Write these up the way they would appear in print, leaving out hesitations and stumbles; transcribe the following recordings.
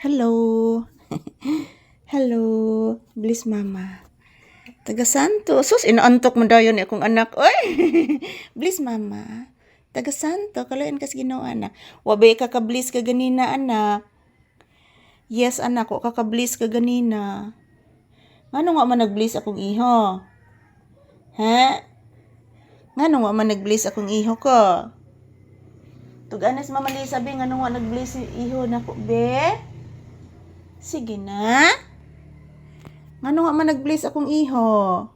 Hello. Hello. Bliss mama. Taga Santo. Sus, inaantok mo daw yun akong anak. Oy. Bliss mama. Taga Santo. Kalayan kas Ginoo anak. Wabe ka bliss ka ganina anak. Yes anak, wa ka bliss ka ganina. Ngano nga man nag-bliss akong iho? Ha? Ngano nga man nag-bliss akong iho ko? Tuganas mamali sabi ngano nga nag-bliss iho nako be? Sige na. Ngano nga man nag-bliss akong iho?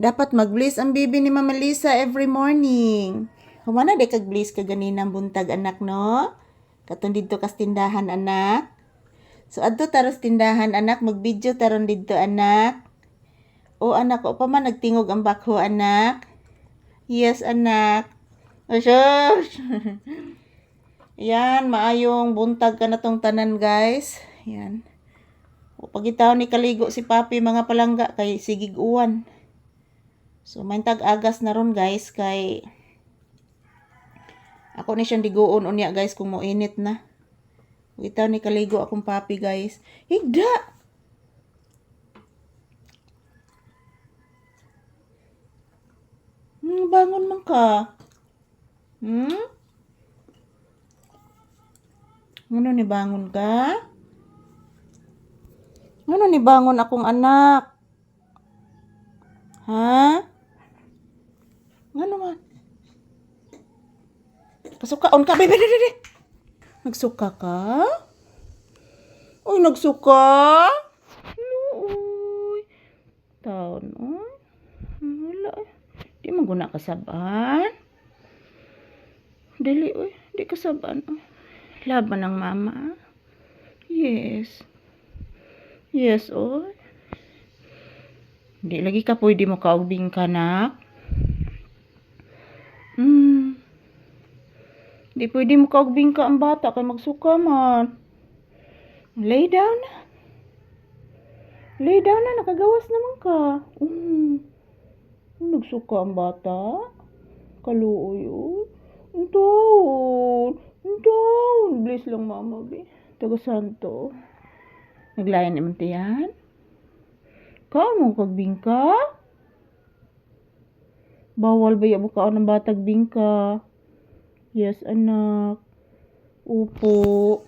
Dapat mag-bliss ang bibi ni Mama Lisa every morning. Humana de kag-bliss ka ganinang buntag anak no? Katong didto kas tindahan anak. So adto taros tindahan anak, mag-video taron didto anak. O anak, o pa man nagtingog ang bakho anak. Yes anak. Asus. Yan, maayong buntag ka na tong tanan guys. Yan. O pagitaw ni kaligo si Papi mga palangga kay sigig uwan. So may tag-agas na ron guys kay ako ni siyang diguon unya guys kung moinit na. Pagitaw ni kaligo akong Papi guys. Higda! Bangon man ka. Ano ni bangon ka? Ano ni bangon akong anak? Ha? Ano man? Pasukaon ka, bebe, bebe. Nagsuka ka? Uy, nagsuka? Uy. Taon, oh. Wala. Di mo guna kasaban. Dili, uy. Di kasaban, oh. Laban ng mama. Yes. Yes, oy. Di lagi ka pwede mo kaugbing ka, nak. Di pwede mo kaugbing ka ang bata kay magsuka man. Lay down na. Lay down na, nakagawas naman ka. Nagsuka ang bata. Kaluoy, oy. Down. Bless lang mama, be. Taga Santo. Naglayan naman tiyan. Kamu kag bingka? Bawal ba yung kaon ng batag bingka? Yes, anak. Upo.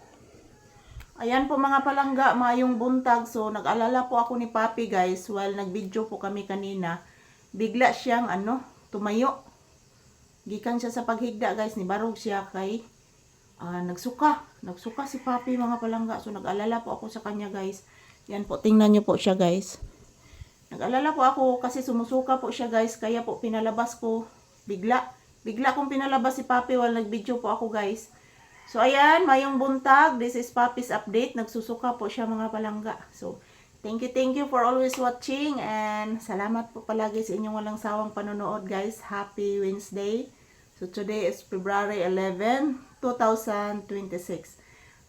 Ayan po mga palangga, mayong buntag. So, nag-alala po ako ni Papi guys while nag-video po kami kanina. Bigla siyang tumayo. Gikan siya sa paghigda guys, ni barog siya kay nagsuka si Papi mga palangga. So nag-alala po ako sa kanya guys. Yan po, tingnan niyo po siya guys. Nag-alala po ako kasi sumusuka po siya guys, kaya po pinalabas ko bigla kong pinalabas si Papi while nag-video po ako guys. So ayan, mayong buntag, this is Papi's update. Nagsusuka po siya mga palangga. So thank you for always watching and salamat po palagi sa inyong walang sawang panonood guys. Happy Wednesday. So today is February 11, 2026.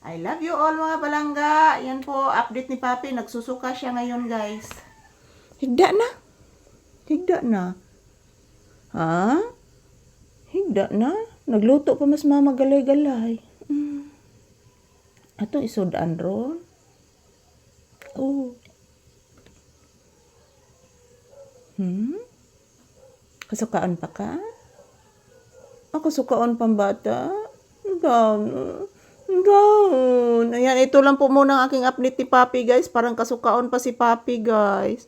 I love you all mga palangga. Yan po, update ni Papi. Nagsusuka siya ngayon guys. Higda na. Ha? Higda na? Nagluto pa mas mama galay-galay. Ato isodaan ron. Oh. Kasukaan pa ka? Ako sukaon pambata? Down. Ayan, ito lang po muna ang aking update ni Papi guys. Parang kasukaon pa si Papi guys.